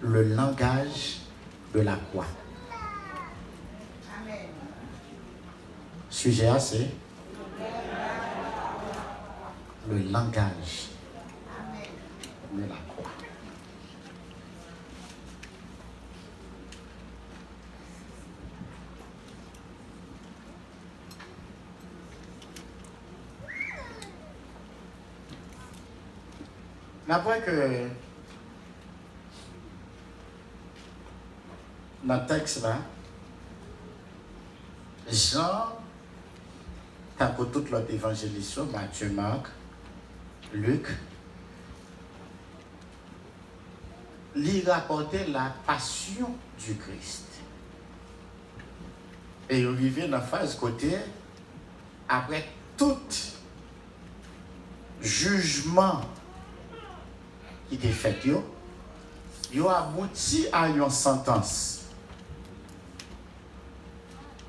le langage de la croix. Sujet A, c'est le langage de la croix. Après que dans le texte là, Jean, tant pour toute l'autre évangéliste, Matthieu, Marc, Luc, lui rapportait la passion du Christ. Et il arrivait dans la phase côté, après tout jugement qui était fait, il a abouti à une sentence.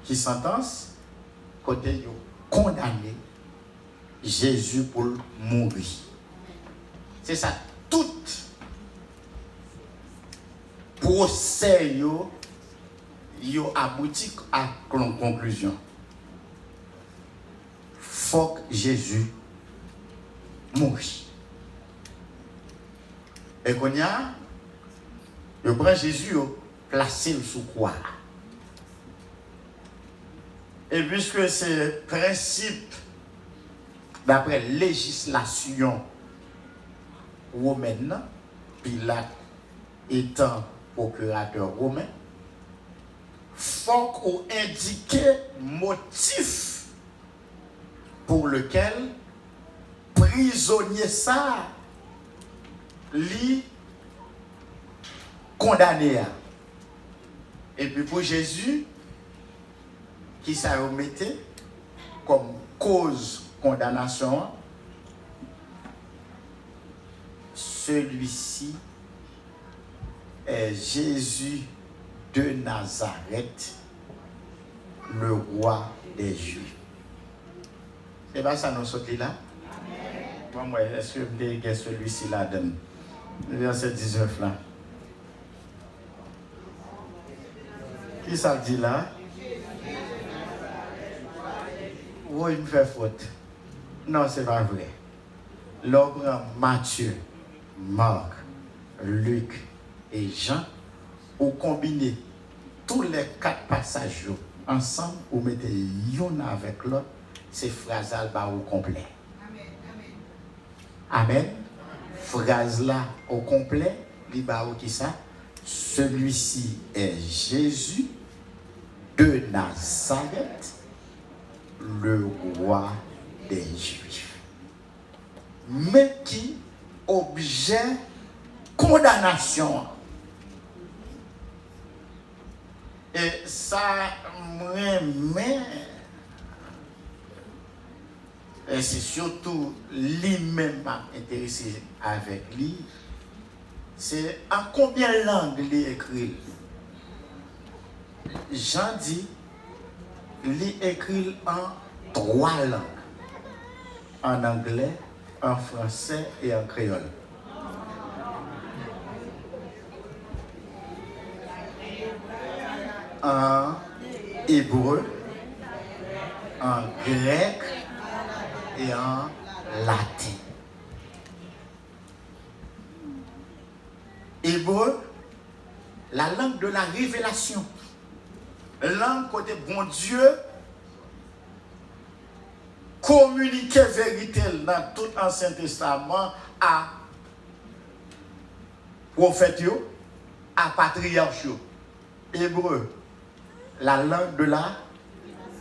Qui sentence? Côté il condamné Jésus pour mourir. C'est ça, tout procès il abouti à une conclusion. Faut que Jésus mourit. Et qu'on y a, il prend Jésus, placé sous croix. Et puisque c'est principe d'après législation romaine, Pilate étant procurateur romain, faut qu'on indique motif pour lequel prisonnier ça li condamné. Et puis pour Jésus, qui ça remettait comme cause condamnation, celui-ci est Jésus de Nazareth, le roi des Juifs. C'est pas ça nous sorti là? Moi, est-ce que vous avez celui-ci là dedans? Le verset 19 là. Qui ça dit là? Oui, il me fait faute. Non, c'est pas vrai. L'homme Matthieu, Marc, Luc et Jean ont combiné tous les 4 passages ensemble, ou mettez l'un avec l'autre, ces phrases là au complet. Amen. Phrase là au complet, libao qui ça? Celui-ci est Jésus de Nazareth, le roi des Juifs. Mais qui objet condamnation. Et ça me et c'est surtout lui-même intéressé avec lui. C'est en combien de langues il écrit? Jean dit, il écrit en 3 langues. En anglais, en français et en créole. En hébreu, en grec et en latin. Hébreu, la langue de la révélation. Langue côté bon Dieu communiquer vérité dans tout l'Ancien Testament à prophètes, à patriarches. Hébreu, la langue de la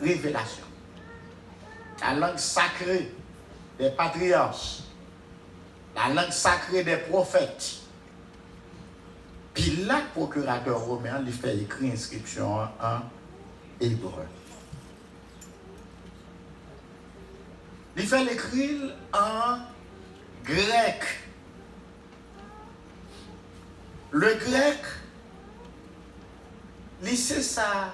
révélation. La langue sacrée des patriarches. La langue sacrée des prophètes. Puis là, le procurateur romain lui fait écrire inscription en hébreu. Il fait l'écrire en grec. Le grec, c'est ça.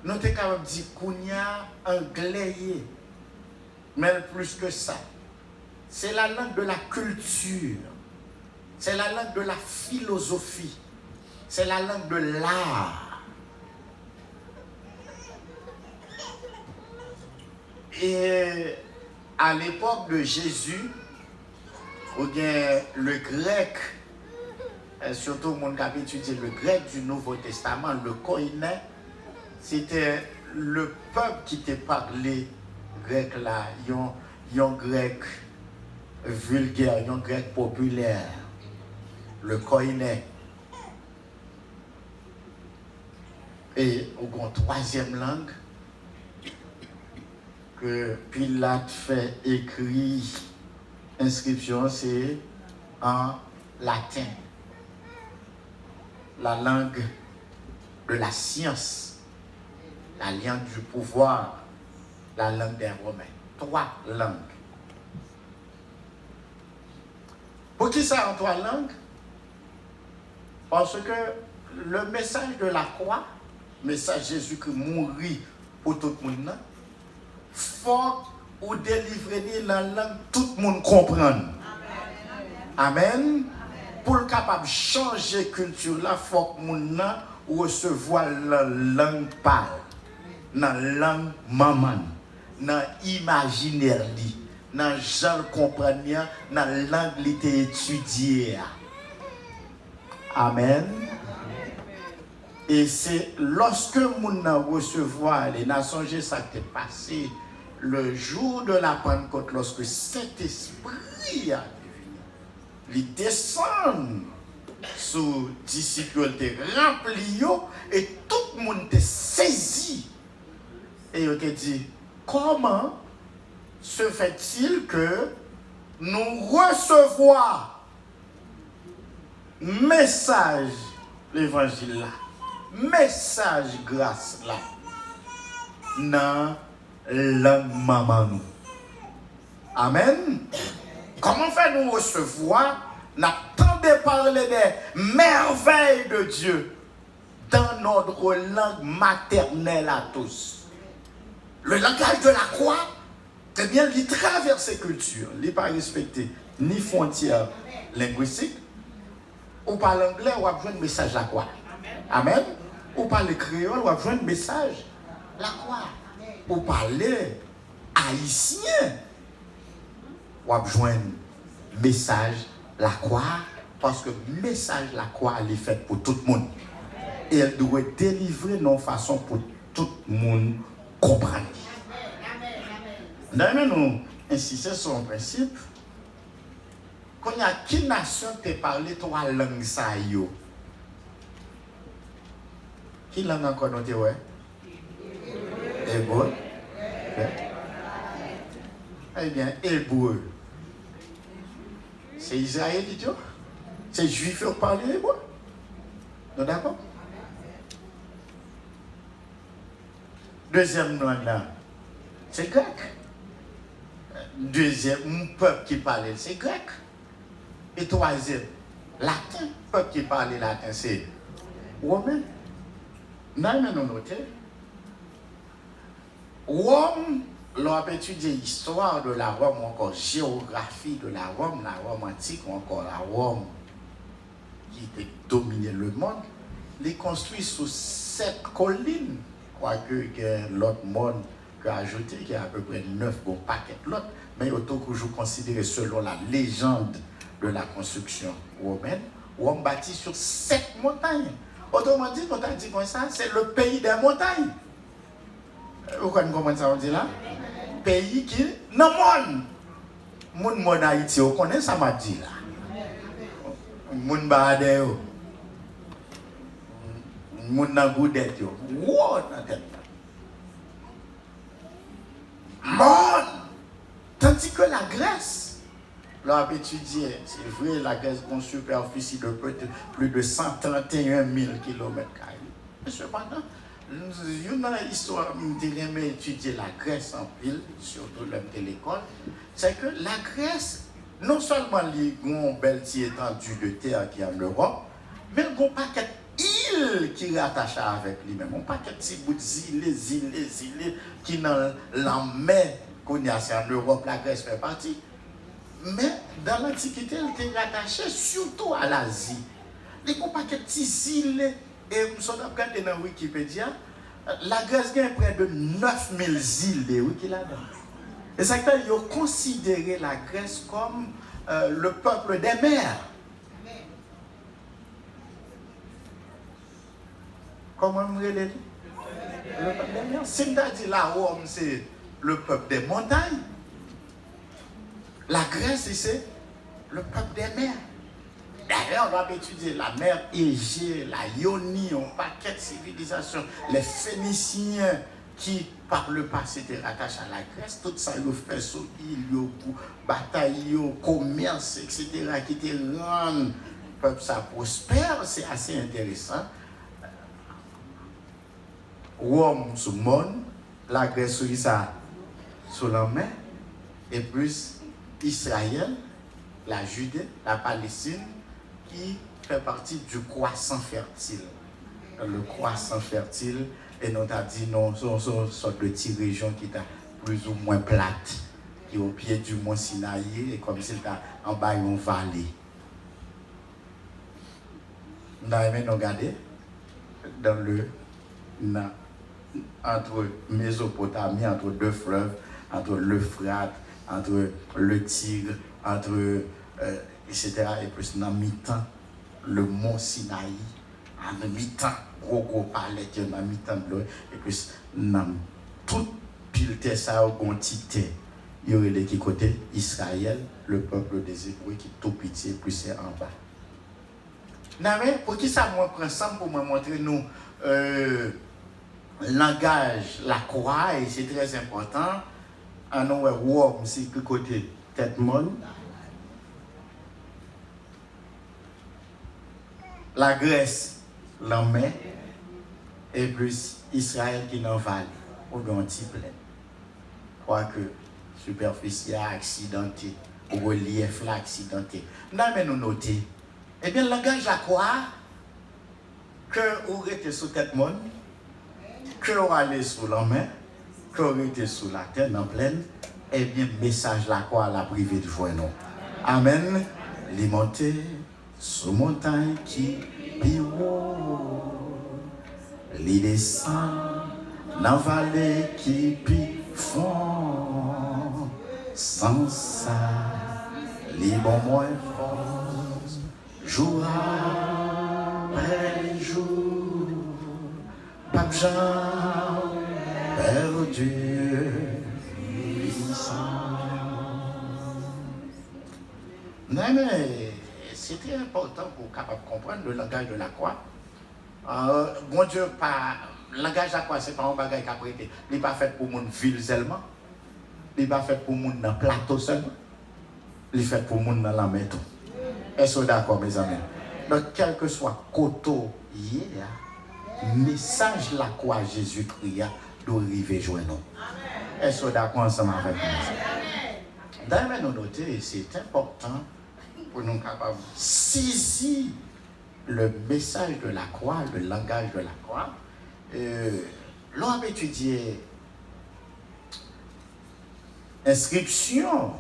Nous sommes capables de dire qu'on y a anglais. Mais plus que ça, c'est la langue de la culture. c'est la langue de la philosophie, c'est la langue de l'art. Et à l'époque de Jésus, ou bien le grec, surtout mon qui a étudié le grec du Nouveau Testament, le koiné, c'était le peuple qui te parlait grec là, un grec vulgaire, un grec populaire, le koiné. Et au troisième langue que Pilate fait écrit inscription, c'est en latin, la langue de la science, la langue du pouvoir, la langue des Romains. 3 langues. Pour qui ça en 3 langues? Parce que le message de la croix, message Jésus qui mourit pour tout le monde, faut ou délivrer la langue tout le monde comprenne. Amen. Pour le capable de changer culture là, faut que moun nan recevoir la langue parle, dans la langue maman, dans l'imaginaire li, dans gens comprendre, dans la langue li te étudiée. Amen. Et c'est lorsque moun nan recevoir les nations, ça qui est passé le jour de la Pentecôte, lorsque Saint-Esprit a il descend sous disciples rempli et tout le monde est saisi. Et il te dit, comment se fait-il que nous recevons message l'évangile là, message grâce là, dans langue maman nous. Amen. Comment faire nous recevoir, n'attendez parler des merveilles de Dieu dans notre langue maternelle à tous. Le langage de la croix, eh bien, il traverse les cultures, il n'est pas respecté ni frontières linguistiques. Ou par l'anglais, on a besoin de message la croix. Amen. Ou par le créole, on a besoin de message la croix. Ou par les haïtiens, on a besoin de message la croix, parce que message la croix elle est faite pour tout le monde. Et elle doit délivrer nos façons pour tout le monde comprendre. D'ailleurs, nous insistons sur un principe. Quand il y a qui nation te parle 3 langues ça yo? Qui langue encore nous te ouais? Hébreu. Eh bien, hébreu. C'est israélite, c'est juif qui parle hébreu. Nous d'accord? Deuxième langue là, c'est grec. Deuxième peuple qui parle, c'est grec. Et troisième, latin. Peuple qui parle latin, c'est romain. Non, mais nous notons. Rome, l'on a étudié l'histoire de la Rome, ou encore géographie de la Rome antique, ou encore la Rome qui était dominée le monde. Les construit sous 7 collines. Quoique l'autre monde qui a ajouté, qui a à peu près 9 gros paquets l'autre, mais autant que je considère selon la légende de la construction romaine, Rome bâtit sur 7 montagnes. Autrement dit, quand on dit comme ça, c'est le pays des montagnes. Vous comprenez ça, on dit là? Pays qui, non, mon Haïti, vous connaissez ça, m'a dit là? Mon Baade, mon Nagoudet, wow, mon! Tandis que la Grèce, l'on a étudié, c'est vrai, la Grèce a une superficie de plus de 131 000 km². Cependant, il y a une histoire, je dirais, étudier la Grèce en pile, surtout de l'école, c'est que la Grèce, non seulement les grands belles étendues de terre qui est en Europe, mais il y a un paquet d'îles qui rattachent avec lui-même. Un paquet de petits bouts d'îles qui dans la mer qu'on y a, c'est en Europe, la Grèce fait partie. Mais dans l'Antiquité, elle était rattachée surtout à l'Asie. Les paquets de petits îles, et nous sommes regardés dans Wikipédia, la Grèce a près de 9000 îles de Wikilada. Et ça fait qu'ils ont considéré la Grèce comme le peuple des mers. Comment me relève? Le peuple des mers. Si on dit la Rome, c'est le peuple des montagnes. La Grèce, c'est le peuple des mers. D'ailleurs, on va étudier la mer Égée, la Ionie, un paquet de civilisations, les Phéniciens qui, par le passé, étaient rattachés à la Grèce. Tout ça, ils ont fait sur île, bataille, commerce, etc., qui étaient rendus, peuple ça prospère. C'est assez intéressant. Rome sous le monde, la Grèce sous la mer, et plus Israël, la Judée, la Palestine, qui fait partie du croissant fertile. Le croissant fertile, et nous avons dit non, c'est une sorte de petite région qui est plus ou moins plate, qui est au pied du mont Sinaï, et comme si c'était en bas d'une vallée. Nous avons regardé entre Mésopotamie, entre deux fleuves, entre l'Euphrate, entre le Tigre, entre etc. Et puis dans mi-temps, le mont Sinaï, en mi-temps, gros palais, dans mi-temps de l'eau, et puis dans toute pile terre, ça a une entité. Il y aurait les qui côté Israël, le peuple des Hébreux qui est tout petit, et puis c'est en bas. Non, mais pour qui ça moi prend ça pour me montrer nous langage, la croix, et c'est très important. En nous, Rome, c'est que côté tête monde. La Grèce, la mer, et plus Israël qui n'en vallée, ou ganti plein. Quoique, superficie accidentée, ou relief là accidenté. Non, mais nous notons. Eh bien, le langage la croix, que vous êtes sous tête monde, que vous allez sous la mer, que vous êtes sous la terre, en pleine, eh bien, message la croix, la privée de joie, non. Amen. Les montées sous montagne qui piro, les descend dans vallée qui fond, sans ça, les bons moins force, jour après jour, Pape Jean, perdu, puissant. Non, mais c'est très important pour capable comprendre le langage de la croix. Bon Dieu, le langage de la croix, ce n'est pas un bagage qui a prêté. Il n'est pas fait pour mon ville seulement. Il n'est pas fait pour mon dans le plateau seulement. Il est fait pour mon dans la maison. Est-ce que vous d'accord, mes amis? Donc, quel que soit côté, le message de la croix Jésus-Christ doit arriver joindre nous. Est-ce que vous d'accord ensemble avec nous? D'ailleurs, nous noter, c'est important pour nous capables de saisir le message de la croix, le langage de la croix. L'on a étudié inscription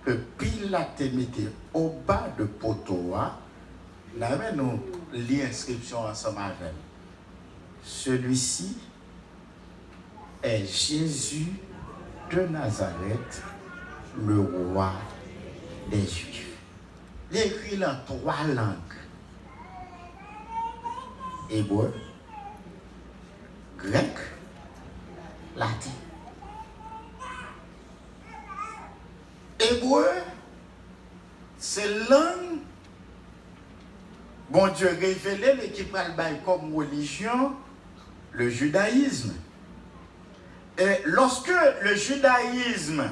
que Pilate mettait au bas de Potoa. Là, nous lisons l'inscription ensemble avec. Celui-ci est Jésus de Nazareth, le roi des Juifs. Il est écrit dans 3 langues. Hébreu, grec, latin. Hébreu, c'est langue, bon Dieu révélé, et qui prend comme religion le judaïsme. Et lorsque le judaïsme,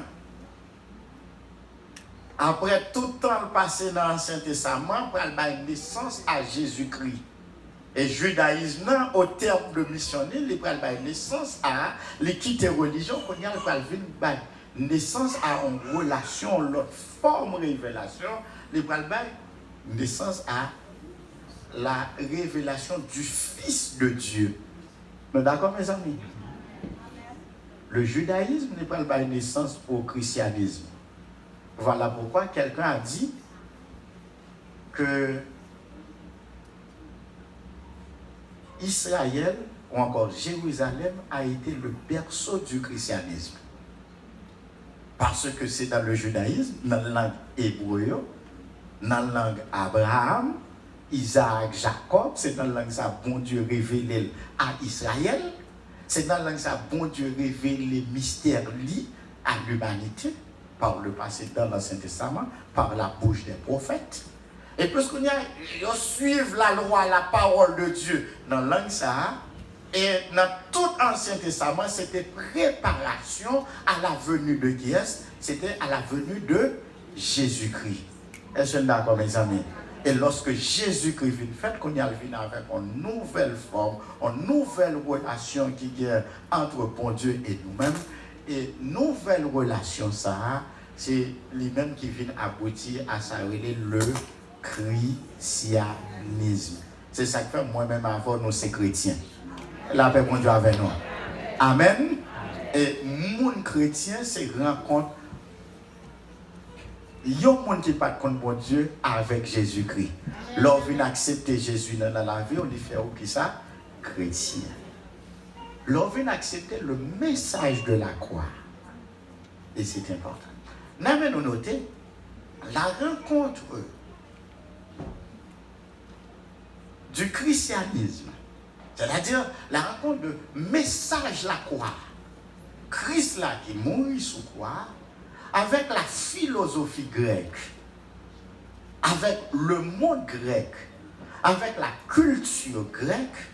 après tout le temps passé dans l'Ancien Testament, prend naissance à Jésus-Christ. Et le judaïsme, au terme de missionnaire, il prend naissance à l'équité religion, qu'on y a naissance à une relation, l'autre forme de révélation, il prend naissance à la révélation du Fils de Dieu. Mais d'accord, mes amis? Le judaïsme n'est pas naissance au christianisme. Voilà pourquoi quelqu'un a dit que Israël ou encore Jérusalem a été le berceau du christianisme. Parce que c'est dans le judaïsme, dans la langue hébreu, dans la langue Abraham, Isaac, Jacob, c'est dans la langue ça, bon Dieu révélé à Israël, c'est dans la langue ça, bon Dieu révélé les mystères liés à l'humanité, par le passé dans l'Ancien Testament, par la bouche des prophètes. Et puisqu'on y a, ils suivent la loi, la parole de Dieu dans la langue ça, et dans tout l'Ancien Testament, c'était préparation à la venue de qui est-ce? C'était à la venue de Jésus-Christ. Est-ce que d'accord, mes amis? Et lorsque Jésus-Christ vient fait, qu'on y a venu avec une nouvelle forme, une nouvelle relation qui est entre bon Dieu et nous-mêmes, et nouvelle relation, ça, c'est lui-même qui vient aboutir à ça, le christianisme. C'est ça que fait moi-même avant nous, c'est chrétiens. La paix bon Dieu avec nous. Amen. Et mon chrétien, c'est rencontre. Il y a un monde qui pas contre bon Dieu avec Jésus-Christ. Lorsqu'on vient accepter Jésus dans la vie, on lui fait qui ça? Chrétien. Lorsqu'on vient accepter le message de la croix. Et c'est important. Nous avons noté la rencontre du christianisme. C'est-à-dire la rencontre de message la croix. Christ là qui mourit sous croix, avec la philosophie grecque, avec le monde grec, avec la culture grecque,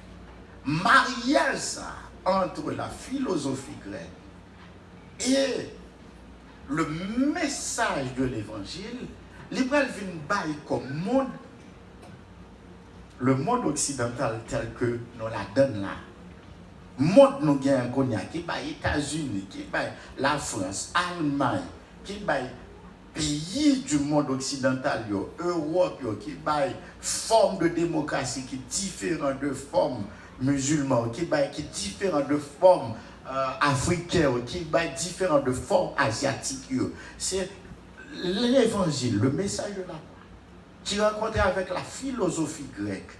mariage ça entre la philosophie grecque et le message de l'évangile, l'Hébreu vient bailler comme monde. Le monde occidental tel que nous la donne là, monde nous gagne qui baille États-Unis, qui baille la France, Allemagne, qui baille pays du monde occidental, Europe, qui baille forme de démocratie qui est différente de forme musulmane, qui baille qui est différente de forme africaine, qui baille différente de forme asiatique. C'est l'évangile, le message de la croix, qui rencontre avec la philosophie grecque.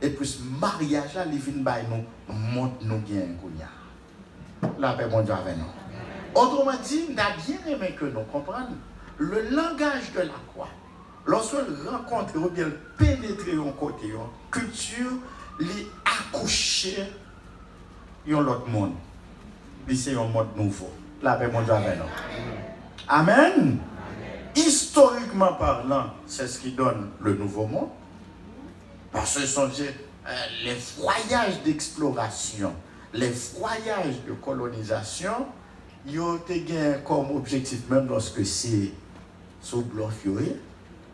Et puis, mariage, là, les vins by nous, montre nous bien qu'on y a. La paix, bon Dieu, avec nous. Autrement dit, nous avons bien aimé que nous comprenions le langage de la croix. Lorsqu'on rencontre ou bien pénétrer un côté, une culture, les accoucher, dans l'autre monde. C'est un monde nouveau. La paix, bon Dieu, avec nous. Amen. Historiquement parlant, c'est ce qui donne le nouveau monde. Parce que ce sont les voyages d'exploration, les voyages de colonisation, ils ont été comme objectif, même lorsque c'est sous bluff,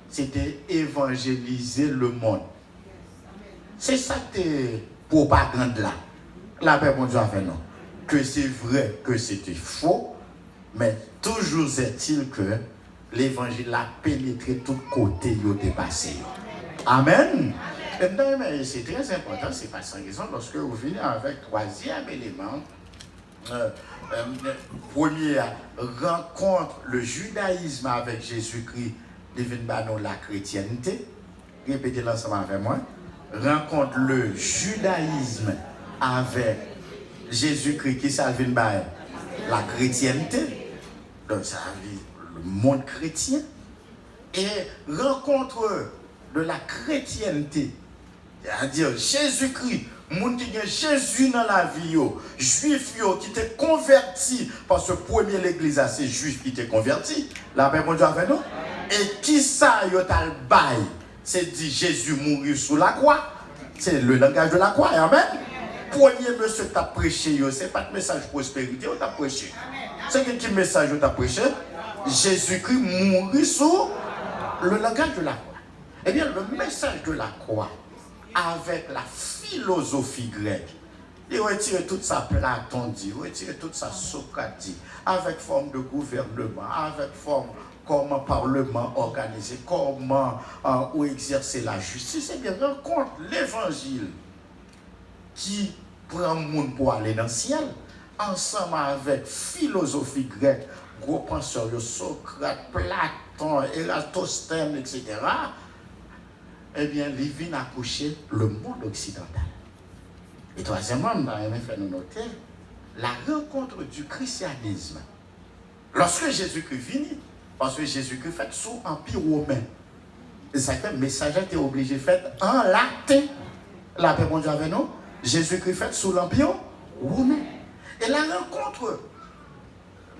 c'était évangéliser le monde. C'est ça que propagande là. La paix, bon Dieu, avec nous. Que c'est vrai que c'était faux, mais toujours est-il que l'évangile a pénétré tous côtés, il a dépassé. Amen. Et c'est très important, c'est pas sans raison, lorsque vous venez avec troisième élément, premier, rencontre le judaïsme avec Jésus-Christ, devient la chrétienté. Répétez l'ensemble avec moi. Rencontre le judaïsme avec Jésus-Christ, qui ça vient la chrétienté. Donc ça veut dire le monde chrétien. Et rencontre de la chrétienté, c'est-à-dire Jésus-Christ, monde qui a Jésus dans la vie, juif qui était converti, parce que premier l'église c'est juif qui était converti. La paix mon Dieu avec nous. Et qui ça yo tal bail, c'est dit Jésus mourir sous la croix. C'est le langage de la croix, amen. Premier monsieur t'a prêché, c'est pas de message prospérité t'a prêché. C'est quel message t'a prêché? Jésus-Christ mourir sous le langage de la croix. Eh bien, le message de la croix, avec la philosophie grecque, il retire toute sa Platon dit, retire toute sa Socrate dit, avec forme de gouvernement, avec forme comment parlement organisé, comment ou exercer la justice. Eh bien, rencontre l'évangile qui prend le monde pour aller dans le ciel, ensemble avec philosophie grecque, gros penseurs, Socrate, Platon, Eratosthène, etc., eh bien, il vient accoucher le monde occidental. Et troisièmement, on a aimé faire nous noter la rencontre du christianisme. Lorsque Jésus-Christ vient, parce que Jésus-Christ fait sous Empire romain, et ça fait le messager était obligé de faire en latin. La paix, bon Dieu avec nous. Jésus-Christ fait sous l'Empire romain. Et la rencontre,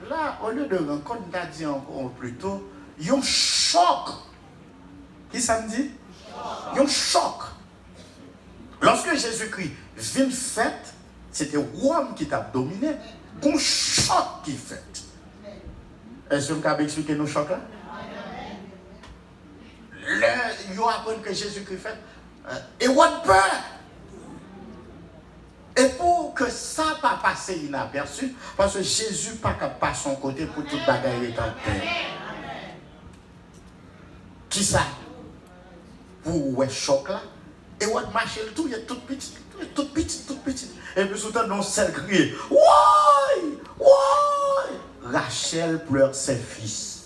là, au lieu de rencontre, on a dit encore plus tôt, il y a un choc. Qui ça me dit? Il y a un choc. Lorsque Jésus-Christ vient faire, c'était Rome qui t'a dominé. Un choc qui fait. Est-ce que vous pouvez expliquer nos chocs là? Il y a appris que Jésus-Christ fait. Et on peur. Et pour que ça ne pas passer inaperçu, parce que Jésus n'a pas pas son côté pour toute bagaille retentée. Qui ça? Pour ouais choc là. Et on marche le tout, il est tout petit. Et puis soudain, on s'est crié. Wouah! Rachel pleure ses fils.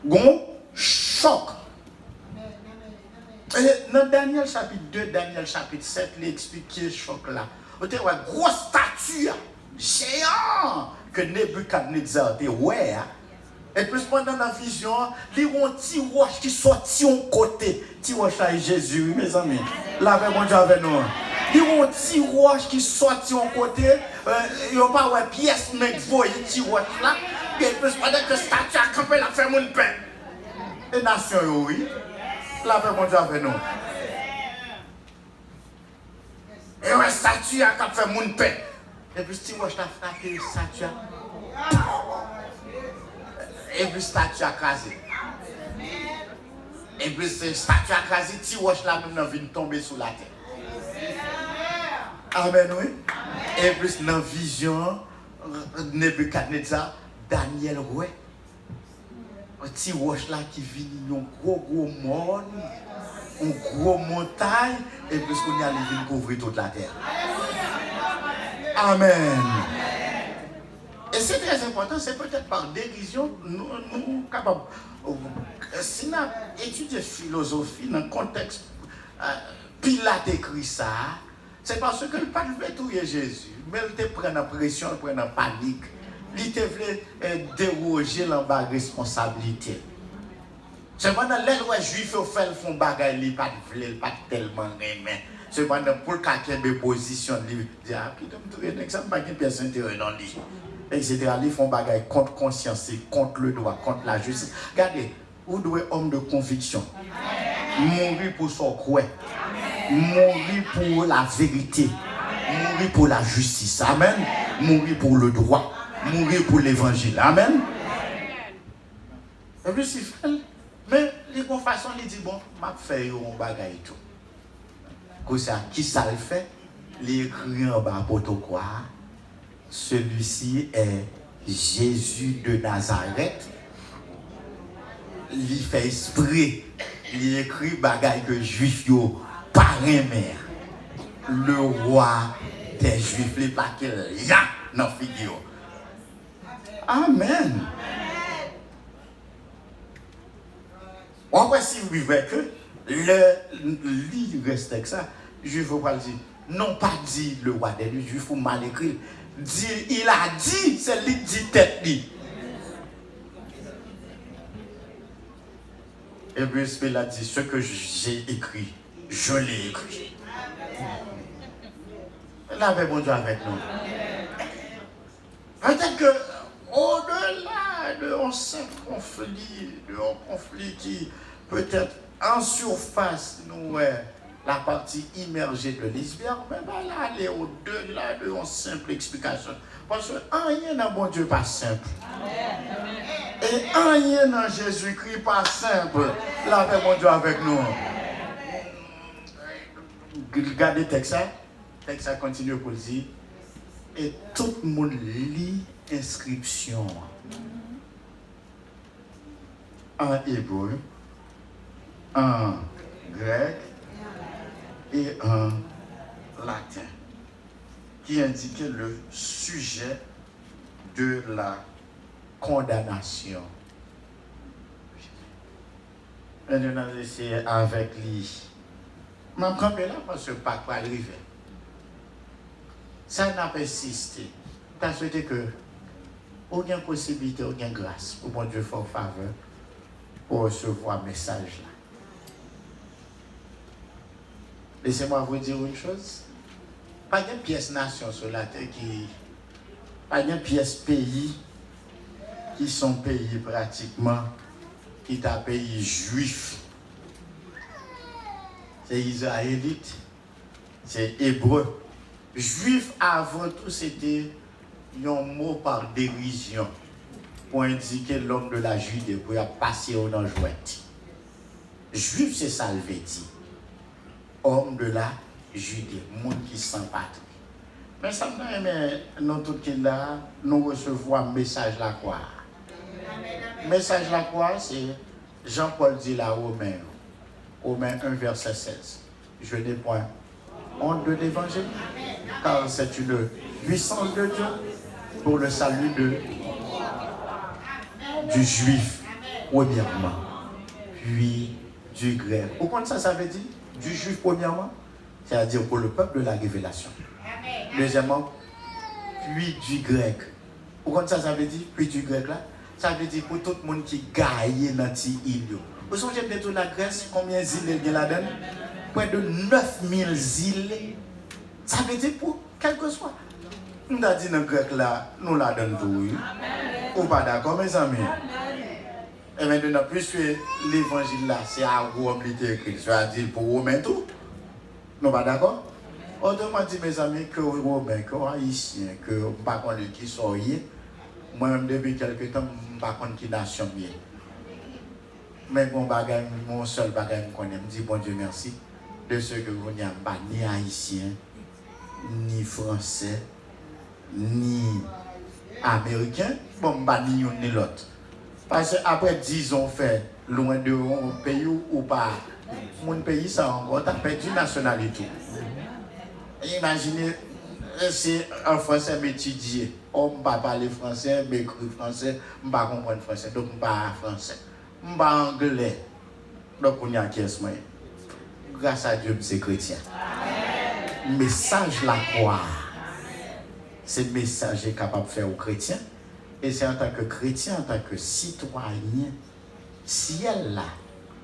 Gon choc. Et dans Daniel chapitre 2, Daniel chapitre 7, il explique ce choc là. Vous avez une grosse statue géante que Nebuchadnezzar était ouais. Et puis pendant la vision, il y a un petit roche qui sortit en côté. Petit roche là est Jésus, mes amis. Là, mon Dieu avec nous. Il y a un petit roche qui sortit en côté. Il n'y a pas une pièce, mais il y a un petit roche là. Et puis pendant que la statue a campé, la fait mon pain. Et nation, oui. La paix, mon Dieu, avec nous. Et une statue a fait mon pain. Et puis, si moi je t'ai frappé, une statue. Et puis, la statue a crasé. Et puis, cette statue a crasé, si moi je l'ai même venu tomber sous la terre. Amen, oui. Et puis, dans la vision, Nebuchadnezzar, Daniel, ouais. Un petit roche là qui vit un gros monde, une grosse montagne, et puis qu'on y a les couvrir toute la terre. Amen. Et c'est très important, c'est peut-être par dérision, nous sommes capables. Si nous étudions philosophie dans le contexte, Pilate écrit ça, c'est parce que le pas veut tuer Jésus, mais il te prend en pression, il prend en panique. Il te voulait déroger la responsabilité. C'est pendant les lois juifs font bagaille, ils pas tellement aimé. C'est pendant pour quelqu'un de position, ils disent ah puis tu es exemple pas une personne intérêt dans lui. Etc. Ils font bagaille contre conscience, contre le droit, contre la justice. Regardez, vous devez homme de conviction. Mourir pour son croix. Mourir pour la vérité. Mourir pour la justice. Amen. Mourir pour le droit. Mourir pour l'évangile. Amen. Et puis, c'est fait. Mais, les bonnes façons, il dit bon, je vais faire un bagage et tout. Comme ça, qui ça le fait? Il écrit en bas pour tout quoi? Celui-ci est Jésus de Nazareth. Il fait esprit. Il écrit bagage que juif yo par mère. Le roi des juifs, les paquets, ya, dans figure. Amen. On va si vous vivez que le livre reste avec ça. Je ne veux pas le dire. Non pas dit le roi des juifs, il faut mal écrire. Il a dit, c'est lui qui dit tête. Et puis il a dit ce que j'ai écrit, je l'ai écrit. La paix, bon Dieu, avec nous. Peut-être que au-delà de un simple conflit, qui peut-être en surface nous est la partie immergée de l'iceberg, mais là aller au-delà de une simple explication. Parce que rien dans bon Dieu pas simple. Et rien dans Jésus-Christ pas simple. La paix, bon Dieu, avec nous. Regardez le texte, ça continue pour dire. Et tout le monde lit inscription en hébreu, en grec et en latin, qui indiquait le sujet de la condamnation Et nous allons laisser avec lui. Je vais camper là parce que le Pâques va arriver. Ça n'a pas insisté. Tu as souhaité que aucune possibilité, aucune grâce pour mon Dieu faire faveur pour recevoir un message là. Laissez-moi vous dire une chose. Pas de pièce nation sur la terre qui. Pas de pièce pays qui sont pays pratiquement qui est un pays juif. C'est israélite, c'est hébreu. Juif avant tout c'était un mot par dérision pour indiquer l'homme de la Judée pour passer au nom jouette. Juif c'est ça le veut dire. Homme de la Judée, monde qui sans patrie. Mais ça me aimé nous tout qui là, nous recevons un message la croix. Message la croix, c'est Jean-Paul dit là Romains 1 verset 16. Je n'ai point honte de l'évangile, car c'est une puissance de Dieu pour le salut du juif, premièrement, puis du grec. Vous comprenez ça veut dire? Du juif premièrement, c'est-à-dire pour le peuple de la révélation. Deuxièmement, puis du grec. Vous comprenez ça veut dire? Puis du grec là, ça veut dire pour tout le monde qui gagne dans ces îles. Vous songez peut-être la Grèce, combien d'îles il y a là-dedans? Près de 9000 îles. Ça veut dire pour quel que soit. On a dit dans le grec là, nous la donnons tout. Ou pas d'accord, mes amis? Et maintenant, puisque l'évangile là, c'est à Rome écrit, c'est-à-dire pour Romain tout. Nous pas d'accord? Autrement dit, mes amis, que Romain, que Haïtien, que pas qui sont moi-même depuis quelque temps, je ne sais pas qui nation est. Mais mon seul bagage, je me dis bon Dieu merci de ce que vous n'avez pas ni haïtien, ni français, ni américain, bon, pas ni l'un ni l'autre. Parce qu'après 10 ans fait loin de mon pays ou pas, mon pays ça encore, tu as perdu nationalité. Imaginez, c'est un français m'étudier. On ne peut pas parler français, m'écrire français, je ne peux pas comprendre français, donc je ne parle pas français. Je ne parle pas anglais. Donc on y a qui est grâce à Dieu, c'est chrétien. Message la croix. C'est le message qui est capable de faire aux chrétiens. Et c'est en tant que chrétien, en tant que citoyen, ciel là,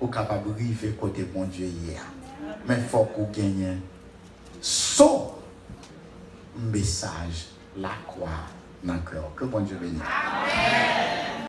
vous êtes capable de vivre côté bon Dieu hier. Mais il faut que vous gagnez son message, la croix, dans le cœur. Que bon Dieu bénisse.